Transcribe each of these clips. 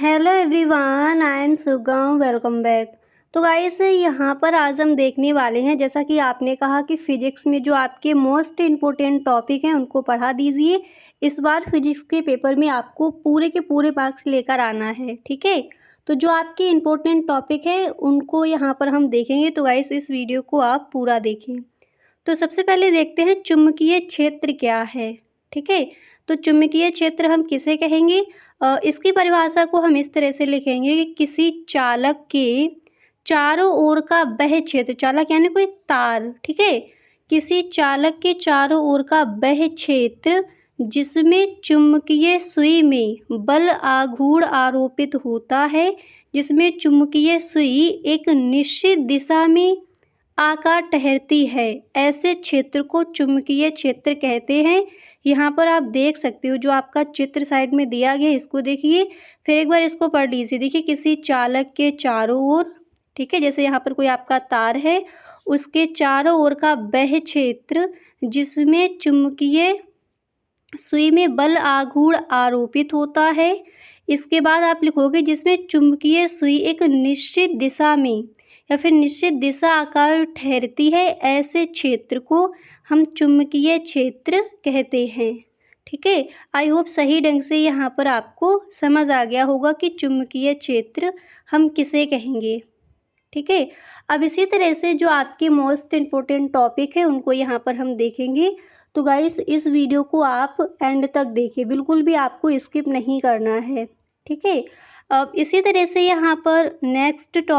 Hello everyone, I am सुगम। Welcome back. तो guys, यहाँ पर आज हम देखने वाले हैं, जैसा कि आपने कहा कि फिजिक्स में जो आपके मोस्ट इम्पोर्टेंट टॉपिक हैं उनको पढ़ा दीजिए। इस बार फिजिक्स के पेपर में आपको पूरे के पूरे मार्क्स लेकर आना है, ठीक है। तो जो आपके इम्पोर्टेंट टॉपिक है उनको यहाँ पर हम देखेंगे। तो गाइस, इस वीडियो को आप पूरा देखें। तो सबसे पहले देखते हैं चुंबकीय क्षेत्र क्या है, ठीक है। तो चुंबकीय क्षेत्र हम किसे कहेंगे? इसकी परिभाषा को हम इस तरह से लिखेंगे कि किसी चालक के चारों ओर का वह क्षेत्र, चालक यानी कोई तार, ठीक है। किसी चालक के चारों ओर का वह क्षेत्र जिसमें चुंबकीय सुई में बल आघूर्ण आरोपित होता है, जिसमें चुंबकीय सुई एक निश्चित दिशा में आकार ठहरती है, ऐसे क्षेत्र को चुंबकीय क्षेत्र कहते हैं। यहाँ पर आप देख सकते हो, जो आपका चित्र साइड में दिया गया है इसको देखिए, फिर एक बार इसको पढ़ लीजिए। देखिए, किसी चालक के चारों ओर, ठीक है, जैसे यहाँ पर कोई आपका तार है, उसके चारों ओर का वह क्षेत्र जिसमें चुंबकीय सुई में बल आघूर्ण आरोपित होता है। इसके बाद आप लिखोगे जिसमें चुंबकीय सुई एक निश्चित दिशा में या फिर निश्चित दिशा आकार ठहरती है, ऐसे क्षेत्र को हम चुंबकीय क्षेत्र कहते हैं, ठीक है। आई होप सही ढंग से यहाँ पर आपको समझ आ गया होगा कि चुंबकीय क्षेत्र हम किसे कहेंगे, ठीक है। अब इसी तरह से जो आपके मोस्ट इम्पोर्टेंट टॉपिक है उनको यहाँ पर हम देखेंगे। तो गाइस, इस वीडियो को आप एंड तक देखिए, बिल्कुल भी आपको स्किप नहीं करना है, ठीक है। अब इसी तरह से यहाँ पर नेक्स्ट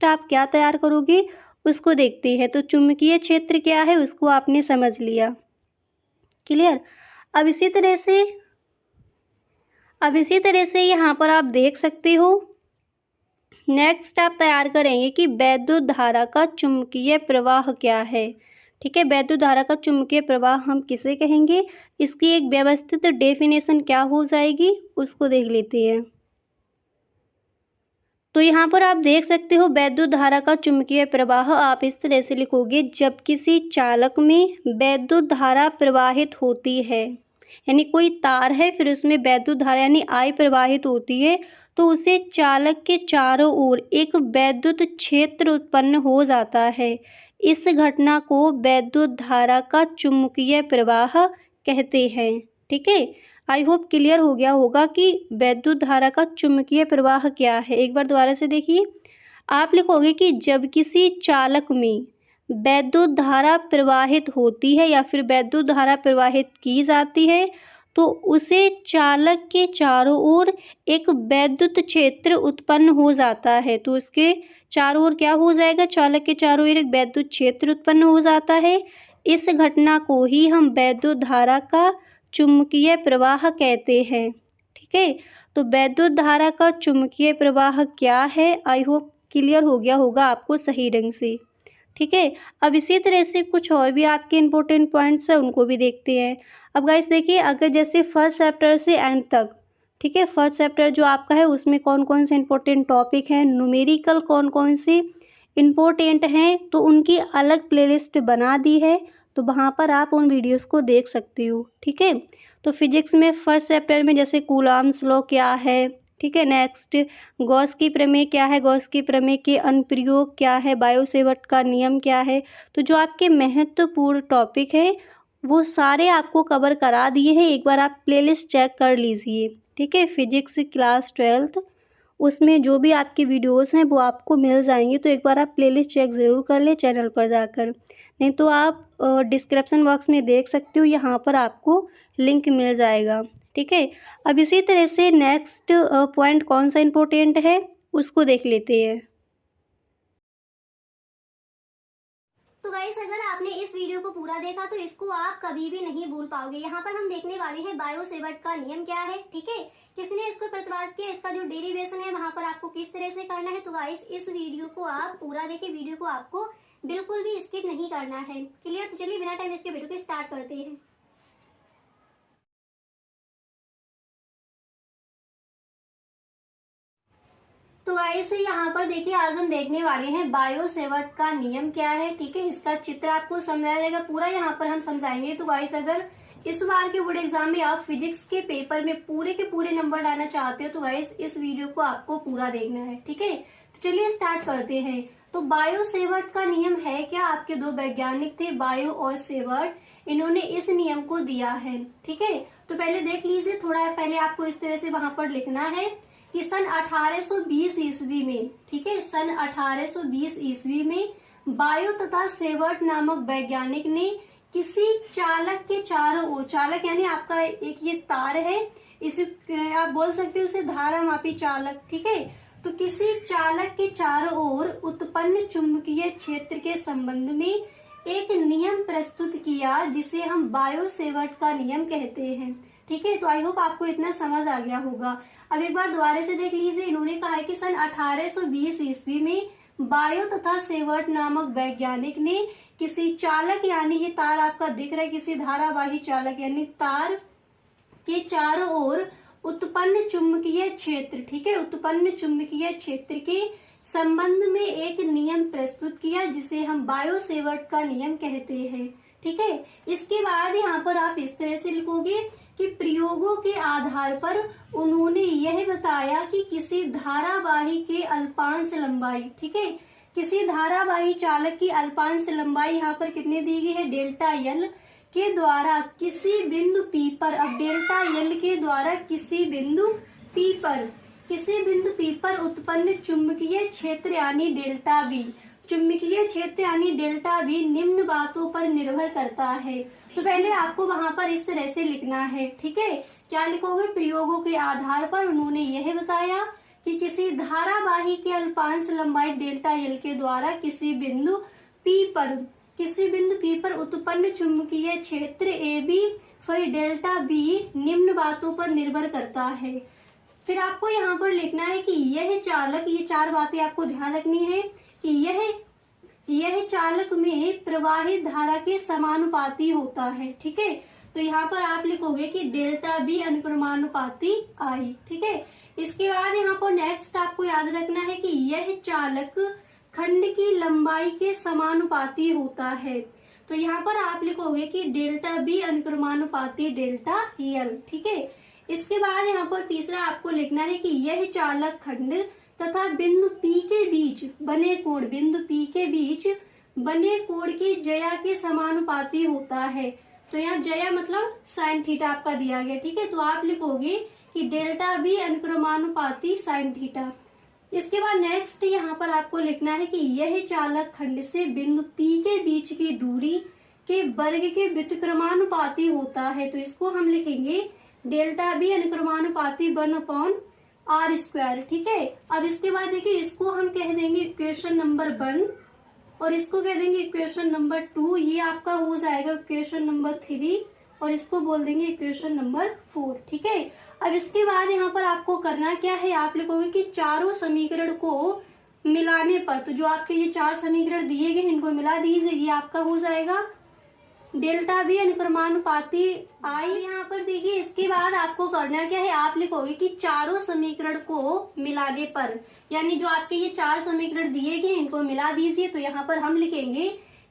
आप क्या तैयार करोगे उसको देखते हैं। तो चुंबकीय क्षेत्र क्या है उसको आपने समझ लिया, क्लियर। अब इसी तरह से यहाँ पर आप देख सकते हो, नेक्स्ट आप तैयार करेंगे कि वैद्युत धारा का चुंबकीय प्रवाह क्या है, ठीक है। वैद्युत धारा का चुंबकीय प्रवाह हम किसे कहेंगे, इसकी एक व्यवस्थित डेफिनेशन क्या हो जाएगी उसको देख लेते हैं। तो यहाँ पर आप देख सकते हो, वैद्युत धारा का चुंबकीय प्रवाह आप इस तरह से लिखोगे, जब किसी चालक में वैद्युत धारा प्रवाहित होती है, यानी कोई तार है फिर उसमें वैद्युत धारा यानी आई प्रवाहित होती है, तो उसे चालक के चारों ओर एक वैद्युत क्षेत्र उत्पन्न हो जाता है। इस घटना को वैद्युत धारा का चुंबकीय प्रवाह कहते हैं, ठीक है। आई होप क्लियर हो गया होगा कि वैद्युत धारा का चुंबकीय प्रवाह क्या है। एक बार दोबारा से देखिए, आप लिखोगे कि जब किसी चालक में वैद्युत धारा प्रवाहित होती है या फिर वैद्युत धारा प्रवाहित की जाती है, तो उसे चालक के चारों ओर एक वैद्युत क्षेत्र उत्पन्न हो जाता है। तो उसके चारों ओर क्या हो जाएगा, चालक के चारों ओर एक वैद्युत क्षेत्र उत्पन्न हो जाता है। इस घटना को ही हम वैद्युत धारा का चुंबकीय प्रवाह कहते हैं, ठीक है। तो वैद्युत धारा का चुंबकीय प्रवाह क्या है, आई होप क्लियर हो गया होगा आपको सही ढंग से, ठीक है। अब इसी तरह से कुछ और भी आपके इम्पोर्टेंट पॉइंट्स हैं उनको भी देखते हैं। अब गाइस देखिए, अगर जैसे फर्स्ट चैप्टर से एंड तक, ठीक है, फर्स्ट चैप्टर जो आपका है उसमें कौन कौन से इम्पोर्टेंट टॉपिक हैं, न्यूमेरिकल कौन कौन से इम्पोर्टेंट हैं, तो उनकी अलग प्लेलिस्ट बना दी है, तो वहाँ पर आप उन वीडियोस को देख सकते हो, ठीक है। तो फिजिक्स में फर्स्ट चैप्टर में जैसे कूलॉम्स लॉ क्या है, ठीक है। नेक्स्ट गॉस की प्रमेय क्या है, गॉस की प्रमेय के अनुप्रयोग क्या है, बायो सेवर्ट का नियम क्या है। तो जो आपके महत्वपूर्ण टॉपिक है वो सारे आपको कवर करा दिए हैं। एक बार आप प्लेलिस्ट चेक कर लीजिए, ठीक है। फिजिक्स क्लास 12th उसमें जो भी आपकी वीडियोस हैं वो आपको मिल जाएंगी। तो एक बार आप प्लेलिस्ट चेक ज़रूर कर ले चैनल पर जाकर, नहीं तो आप डिस्क्रिप्शन बॉक्स में देख सकते हो, यहाँ पर आपको लिंक मिल जाएगा, ठीक है। अब इसी तरह से नेक्स्ट पॉइंट कौन सा इम्पोर्टेंट है उसको देख लेते हैं। तो गाइस, अगर आपने इस वीडियो को पूरा देखा तो इसको आप कभी भी नहीं भूल पाओगे। यहाँ पर हम देखने वाले हैं बायो सेवर्ट का नियम क्या है, ठीक है, किसने इसको प्रतिपादित किया, इसका जो डेरिवेशन है वहां पर आपको किस तरह से करना है। तो गाइस, इस वीडियो को आप पूरा देखिए, वीडियो को आपको बिल्कुल भी स्किप नहीं करना है, क्लियर। तो चलिए बिना टाइम वेस्ट के वीडियो को स्टार्ट करते हैं। तो गाइस, यहाँ पर देखिए, आज हम देखने वाले हैं बायो सेवर्ट का नियम क्या है, ठीक है। इसका चित्र आपको समझाया जाएगा, पूरा यहाँ पर हम समझाएंगे। तो गाइस, अगर इस बार के बोर्ड एग्जाम में आप फिजिक्स के पेपर में पूरे के पूरे नंबर लाना चाहते हो तो गाइस इस वीडियो को आपको पूरा देखना है, ठीक है। तो चलिए स्टार्ट करते हैं। तो बायो सेवर्ट का नियम है क्या, आपके दो वैज्ञानिक थे बायो और सेवर्ट, इन्होंने इस नियम को दिया है, ठीक है। तो पहले देख लीजिए, थोड़ा पहले आपको इस तरह से वहां पर लिखना है कि सन 1820 ईस्वी में, ठीक है, सन 1820 ईस्वी में बायो तथा सेवर्ट नामक वैज्ञानिक ने किसी चालक के चारों ओर, चालक यानी आपका एक ये तार है, इसे आप बोल सकते हो उसे धारामापी चालक, ठीक है। तो किसी चालक के चारों ओर उत्पन्न चुंबकीय क्षेत्र के संबंध में एक नियम प्रस्तुत किया जिसे हम बायो सेवर्ट का नियम कहते हैं, ठीक है। तो आई होप आपको इतना समझ आ गया होगा। अब एक बार दोबारा से देख लीजिए, इन्होंने कहा है कि सन 1820 ईस्वी में बायो तथा सेवर्ट नामक वैज्ञानिक ने किसी चालक, यानी ये तार आपका दिख रहा है, किसी धारावाही चालक यानी तार के चारों ओर उत्पन्न चुंबकीय क्षेत्र, ठीक है, उत्पन्न चुंबकीय क्षेत्र के संबंध में एक नियम प्रस्तुत किया जिसे हम बायो सेवर्ट का नियम कहते हैं, ठीक है। इसके बाद यहाँ पर आप इस तरह से लिखोगे कि प्रयोगों के आधार पर उन्होंने यह बताया कि किसी धारावाही के अल्पांश लंबाई, ठीक है, किसी धारावाही चालक की अल्पांश लंबाई यहाँ पर कितनी दी गई है, डेल्टा एल के द्वारा किसी बिंदु पी पर, अब डेल्टा एल के द्वारा किसी बिंदु पी पर उत्पन्न चुंबकीय क्षेत्र यानी डेल्टा बी, चुंबकीय क्षेत्र यानी डेल्टा बी निम्न बातों पर निर्भर करता है। तो पहले आपको वहां पर इस तरह से लिखना है, ठीक है। क्या लिखोगे, प्रयोगों के आधार पर उन्होंने यह बताया कि किसी धारावाही के अल्पांश लंबाई डेल्टा एल के द्वारा किसी बिंदु पी पर उत्पन्न चुंबकीय क्षेत्र डेल्टा बी निम्न बातों पर निर्भर करता है। फिर आपको यहाँ पर लिखना है कि यह चालक, ये चार बातें आपको ध्यान रखनी है कि यह चालक में प्रवाहित धारा के समानुपाती होता है, ठीक है। तो यहाँ पर आप लिखोगे कि डेल्टा बी अनुक्रमानुपाती आई, ठीक है। इसके बाद यहाँ पर नेक्स्ट आपको याद रखना है कि यह चालक खंड की लंबाई के समानुपाती होता है। तो यहाँ पर आप लिखोगे कि डेल्टा बी अनुक्रमानुपाती डेल्टा एल, ठीक है। इसके बाद यहाँ पर तीसरा आपको लिखना है कि यह चालक खंड तथा बिंदु P के बीच बने कोण, बिंदु P के बीच बने कोण की जया के समानुपाती होता है। तो यहाँ जया मतलब साइन थीटा आपका दिया गया, ठीक है। तो आप लिखोगे कि डेल्टा बी अनुक्रमानुपाती साइन थीटा। इसके बाद नेक्स्ट यहाँ पर आपको लिखना है कि यह चालक खंड से बिंदु P के बीच की दूरी के वर्ग के व्युत्क्रमानुपाती होता है। तो इसको हम लिखेंगे डेल्टा बी अनुक्रमानुपाती 1/r², ठीक है। अब इसके बाद देखिए, इसको हम कह देंगे इक्वेशन नंबर 1 और इसको कह देंगे इक्वेशन नंबर 2, ये आपका हो जाएगा इक्वेशन नंबर 3 और इसको बोल देंगे इक्वेशन नंबर 4, ठीक है। अब इसके बाद यहाँ पर आपको करना क्या है, आप लिखोगे कि चारों समीकरण को मिलाने पर, तो जो आपके ये चार समीकरण दिए गए इनको मिला दीजिए, ये आपका हो जाएगा डेल्टा बी अनुक्रमानुपाती आई। यहाँ पर देखिए, इसके बाद आपको करना क्या है, आप लिखोगे कि चारों समीकरण को मिलाने पर, यानी जो आपके ये चार समीकरण दिए गए इनको मिला दीजिए। तो यहाँ पर हम लिखेंगे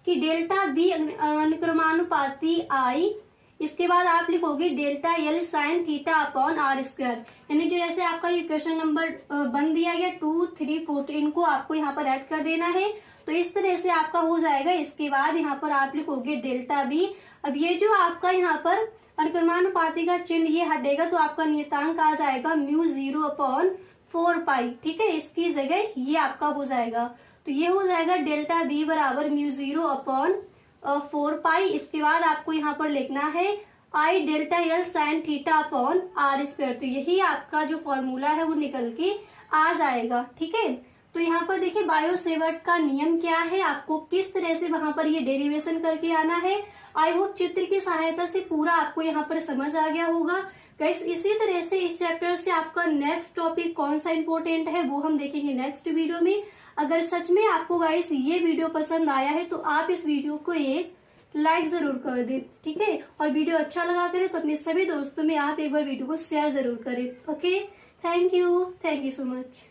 कि डेल्टा बी अनुक्रमानुपाती आई, इसके बाद आप लिखोगे delta L sine theta upon r², यानी जो ऐसे आपका ये क्वेश्चन नंबर 1 दिया गया 2, 3, 4 इनको आपको यहाँ पर ऐड कर देना है। तो इस तरह से आपका हो जाएगा। इसके बाद यहाँ पर आप लिखोगे डेल्टा बी। अब ये जो आपका यहाँ पर अनुक्रमानुपाती का चिन्ह ये हटेगा तो आपका नियतांक आ जाएगा μ0/4π, ठीक है। इसकी जगह ये आपका हो जाएगा, तो ये हो जाएगा डेल्टा बी बराबर μ0/4π। इसके बाद आपको यहाँ पर लिखना है I delta L sine theta upon r²। तो यही आपका जो फॉर्मूला है वो निकल के आ जाएगा, ठीक है। तो यहाँ पर देखिए बायो सेवर्ट का नियम क्या है, आपको किस तरह से वहां पर ये डेरिवेशन करके आना है। आई होप चित्र की सहायता से पूरा आपको यहाँ पर समझ आ गया होगा। गाइस इसी तरह से इस चैप्टर से आपका नेक्स्ट टॉपिक कौन सा इंपॉर्टेंट है वो हम देखेंगे नेक्स्ट वीडियो में। अगर सच में आपको गाइस ये वीडियो पसंद आया है तो आप इस वीडियो को एक लाइक जरूर कर दें, ठीक है। और वीडियो अच्छा लगा करे तो अपने सभी दोस्तों में आप एक बार वीडियो को शेयर जरूर करें। Okay, thank you so much.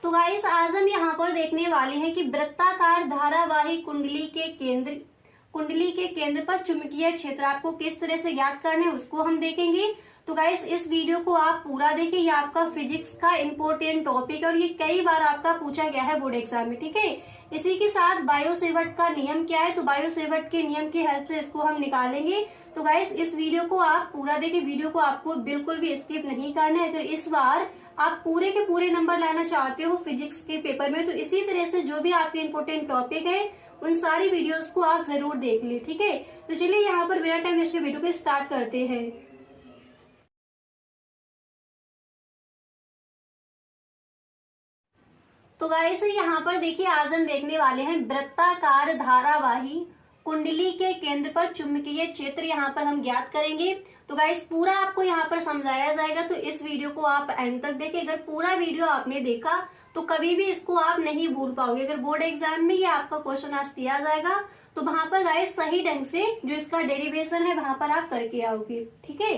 तो गाइस आज हम यहाँ पर देखने वाले हैं कि वृत्ताकार धारावाही कुंडली के केंद्र पर चुंबकीय क्षेत्र आपको किस तरह से ज्ञात करना है उसको हम देखेंगे। तो गाइस इस वीडियो को आप पूरा देखें, ये आपका फिजिक्स का इम्पोर्टेंट टॉपिक है और ये कई बार आपका पूछा गया है बोर्ड एग्जाम में, ठीक है। इसी के साथ बायो सेवर्ट का नियम क्या है, तो बायो सेवर्ट के नियम की हेल्प से इसको हम निकालेंगे। तो गाइस इस वीडियो को आप पूरा देखें, वीडियो को आपको बिल्कुल भी स्किप नहीं करना है। अगर इस बार आप पूरे के पूरे नंबर लाना चाहते हो फिजिक्स के पेपर में, तो इसी तरह से जो भी आपके इम्पोर्टेंट टॉपिक है उन सारी वीडियोस को आप जरूर देख ले, ठीक है। तो चलिए यहाँ पर बिना टाइम वेस्ट के वीडियो को स्टार्ट करते हैं। तो गाइस यहाँ पर देखिए आज हम देखने वाले हैं वृत्ताकार धारावाही कुंडली के केंद्र पर चुंबकीय क्षेत्र यहाँ पर हम ज्ञात करेंगे। तो गाइस पूरा आपको यहाँ पर समझाया जाएगा, तो इस वीडियो को आप एंड तक देखें। अगर पूरा वीडियो आपने देखा तो कभी भी इसको आप नहीं भूल पाओगे। अगर बोर्ड एग्जाम में ये आपका क्वेश्चन आज दिया जाएगा तो वहां पर गाइस सही ढंग से जो इसका डेरिवेशन है वहां पर आप करके आओगे, ठीक है।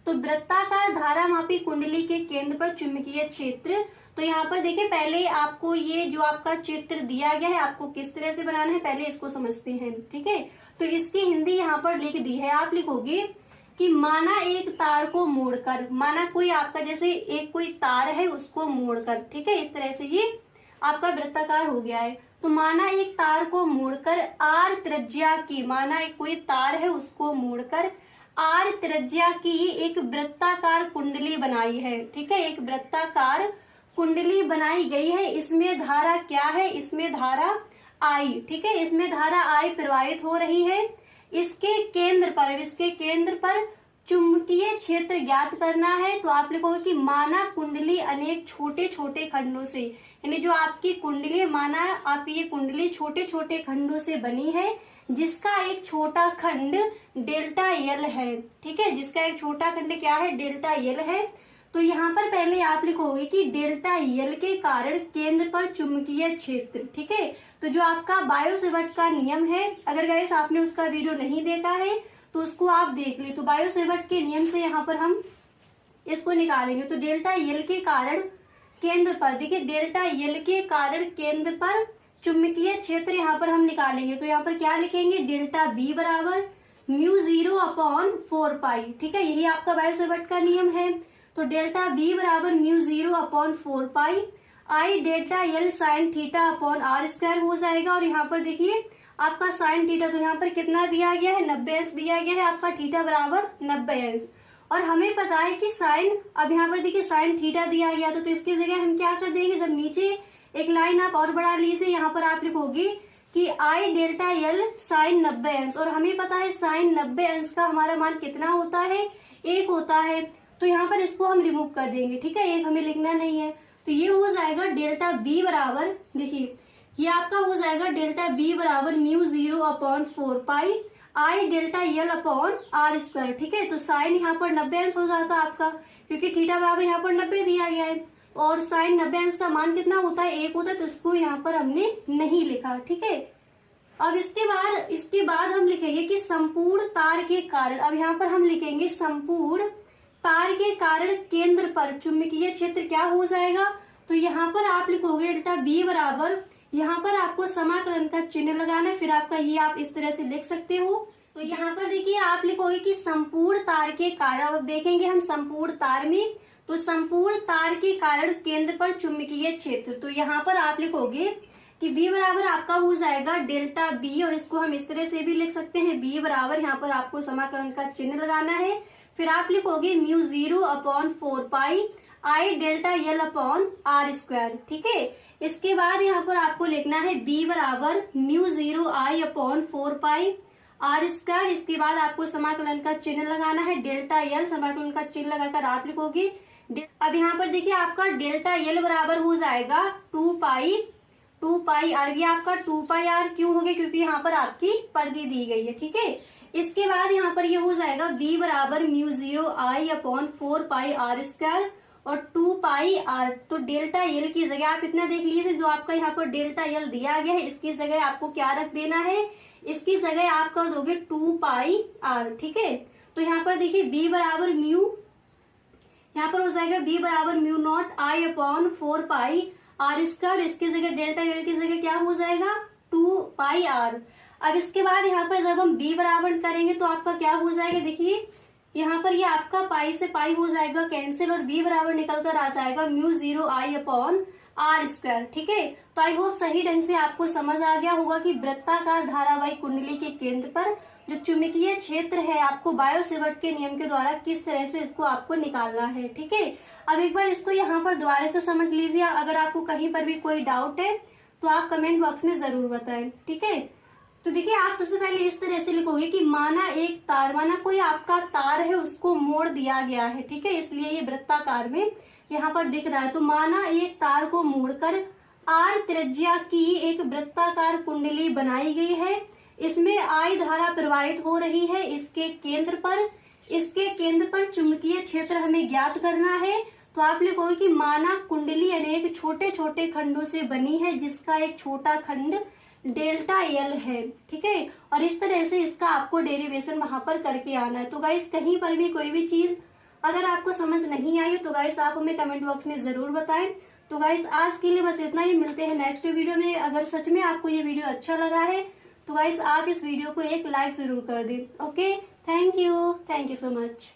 तो वृत्ताकार धारामापी कुंडली के केंद्र पर चुंबकीय क्षेत्र, तो यहाँ पर देखिए पहले आपको ये जो आपका चित्र दिया गया है आपको किस तरह से बनाना है पहले इसको समझते हैं, ठीक है। तो इसकी हिंदी यहाँ पर लिख दी है, आप लिखोगे कि माना एक तार को मोड़कर, माना कोई आपका जैसे एक कोई तार है उसको मोड़कर, ठीक है, इस तरह से ये आपका वृत्ताकार हो गया है। तो माना एक तार को मोड़कर आर त्रिज्या की, माना एक कोई तार है उसको मोड़कर आर त्रिज्या की एक वृत्ताकार कुंडली बनाई है, ठीक है, एक वृत्ताकार कुंडली बनाई गई है। इसमें धारा क्या है, इसमें धारा आई, ठीक है, इसमें धारा आई प्रवाहित हो रही है। इसके केंद्र पर चुंबकीय क्षेत्र ज्ञात करना है। तो आप लिखोगे कि माना कुंडली अनेक छोटे छोटे खंडों से, यानी जो आपकी कुंडली, माना आप ये कुंडली छोटे छोटे खंडों से बनी है जिसका एक छोटा खंड डेल्टा एल है, ठीक है, जिसका एक छोटा खंड क्या है, डेल्टा एल है। तो यहाँ पर पहले आप लिखोगे कि डेल्टा एल के कारण केंद्र पर चुंबकीय क्षेत्र, ठीक है। तो जो आपका बायो सेवर्ट का नियम है, अगर गाइस आपने उसका वीडियो नहीं देखा है तो उसको आप देख ले। तो बायो सेवर्ट के नियम से यहाँ पर हम इसको निकालेंगे। तो डेल्टा एल के कारण केंद्र पर, देखिए डेल्टा एल के कारण केंद्र पर चुंबकीय क्षेत्र यहाँ पर हम निकालेंगे। तो यहाँ पर क्या लिखेंगे, डेल्टा बी बराबर म्यू 0/4 ठीक है, यही आपका बायो सेवर्ट का नियम है। तो डेल्टा बी बराबर म्यू 0/4 आई डेल्टा एल साइन थीटा/r² हो जाएगा। और यहाँ पर देखिए आपका साइन थीटा, तो यहाँ पर कितना दिया गया है, 90 अंश दिया गया है, आपका थीटा बराबर 90 अंश। और हमें पता है कि साइन, अब यहाँ पर देखिए साइन थीटा दिया गया तो इसकी जगह हम क्या कर देंगे, जब नीचे एक लाइन आप और बढ़ा लीजिए, यहाँ पर आप लिखोगे कि आई डेल्टा एल साइन 90 अंश। और हमें पता है साइन 90 अंश का हमारा मान कितना होता है, 1 होता है। तो यहाँ पर इसको हम रिमूव कर देंगे, ठीक है, 1 हमें लिखना नहीं है। तो ये हो जाएगा डेल्टा बी बराबर, देखिए ये आपका हो जाएगा डेल्टा बी बराबर म्यू 0/4 आई डेल्टा एल/r², ठीक है। तो साइन यहाँ पर 90 अंश हो जाता आपका, क्योंकि थीटा बराबर यहाँ पर 90 दिया गया है और साइन 90 अंश का मान कितना होता है, 1 होता है, तो इसको यहाँ पर हमने नहीं लिखा, ठीक है। अब इसके बाद हम लिखेंगे कि संपूर्ण तार के कारण, अब यहाँ पर हम लिखेंगे संपूर्ण तार के कारण केंद्र पर चुंबकीय क्षेत्र क्या हो जाएगा। तो यहाँ पर आप लिखोगे डेल्टा बी बराबर, यहाँ पर आपको समाकलन का चिन्ह लगाना है, फिर आपका ये आप इस तरह से लिख सकते हो। तो यहाँ पर देखिए आप लिखोगे कि संपूर्ण तार के कारण, अब देखेंगे हम संपूर्ण तार में, तो संपूर्ण तार के कारण केंद्र पर चुंबकीय क्षेत्र, तो यहाँ पर आप लिखोगे कि बी बराबर आपका हो जाएगा डेल्टा बी, और इसको हम इस तरह से भी लिख सकते हैं, बी बराबर यहाँ पर आपको समाकलन का चिन्ह लगाना है, फिर आप लिखोगे म्यू 0/4 आई डेल्टा एल/r², ठीक है। इसके बाद यहाँ पर आपको लिखना है b बराबर म्यू 0i/4 r²। इसके बाद आपको समाकलन का चिन्ह लगाना है डेल्टा एल, समाकलन का चिन्ह लगाकर आप लिखोगे। अब यहाँ पर देखिए आपका डेल्टा एल बराबर हो जाएगा 2 पाई आर, ये आपका 2 πr क्यों हो गया, क्योंकि यहाँ पर आपकी परिधि दी गई है, ठीक है। इसके बाद यहाँ पर ये हो जाएगा b बराबर म्यू 0i/4 r² और 2 πr। तो डेल्टा एल की जगह आप इतना देख लीजिए, जो आपका यहाँ पर डेल्टा एल दिया गया है इसकी जगह आपको क्या रख देना है, इसकी जगह आप कर दोगे 2 πr, ठीक है। तो यहाँ पर देखिए b बराबर म्यू, यहाँ पर हो जाएगा b बराबर म्यू 0 i/4 आर स्क्वायर, इसकी जगह डेल्टा एल की जगह क्या हो जाएगा 2 पाई आर। अब इसके बाद यहाँ पर जब हम बी बराबर करेंगे तो आपका क्या हो जाएगा, देखिए यहाँ पर ये आपका पाई से पाई हो जाएगा कैंसिल और बी बराबर निकल कर आ जाएगा mu 0 I upon R square. ठीक है, तो आई होप सही ढंग से आपको समझ आ गया होगा कि वृत्ताकार धारावाही कुंडली के केंद्र पर जो चुंबकीय क्षेत्र है आपको बायो-सेवर्ट के नियम के द्वारा किस तरह से इसको आपको निकालना है। ठीक है, अब एक बार इसको यहाँ पर दोबारा से समझ लीजिए। अगर आपको कहीं पर भी कोई डाउट है तो आप कमेंट बॉक्स में जरूर बताएं। ठीक है, तो देखिए आप सबसे पहले इस तरह से लिखोगे कि माना एक तार, माना कोई आपका तार है उसको मोड़ दिया गया है। ठीक है, इसलिए ये वृत्ताकार में यहाँ पर दिख रहा है। तो माना एक तार को मोड़कर आर त्रिज्या की एक वृत्ताकार कुंडली बनाई गई है, इसमें आई धारा प्रवाहित हो रही है। इसके केंद्र पर चुंबकीय क्षेत्र हमें ज्ञात करना है। तो आप लिखोगे कि माना कुंडली अनेक छोटे छोटे खंडों से बनी है जिसका एक छोटा खंड डेल्टा एल है। ठीक है, और इस तरह से इसका आपको डेरिवेशन वहां पर करके आना है। तो गाइस कहीं पर भी कोई भी चीज अगर आपको समझ नहीं आई तो गाइस आप हमें कमेंट बॉक्स में जरूर बताएं। तो गाइस आज के लिए बस इतना ही, मिलते हैं नेक्स्ट वीडियो में। अगर सच में आपको ये वीडियो अच्छा लगा है तो गाइस आप इस वीडियो को एक लाइक जरूर कर दें। Okay, thank you so much.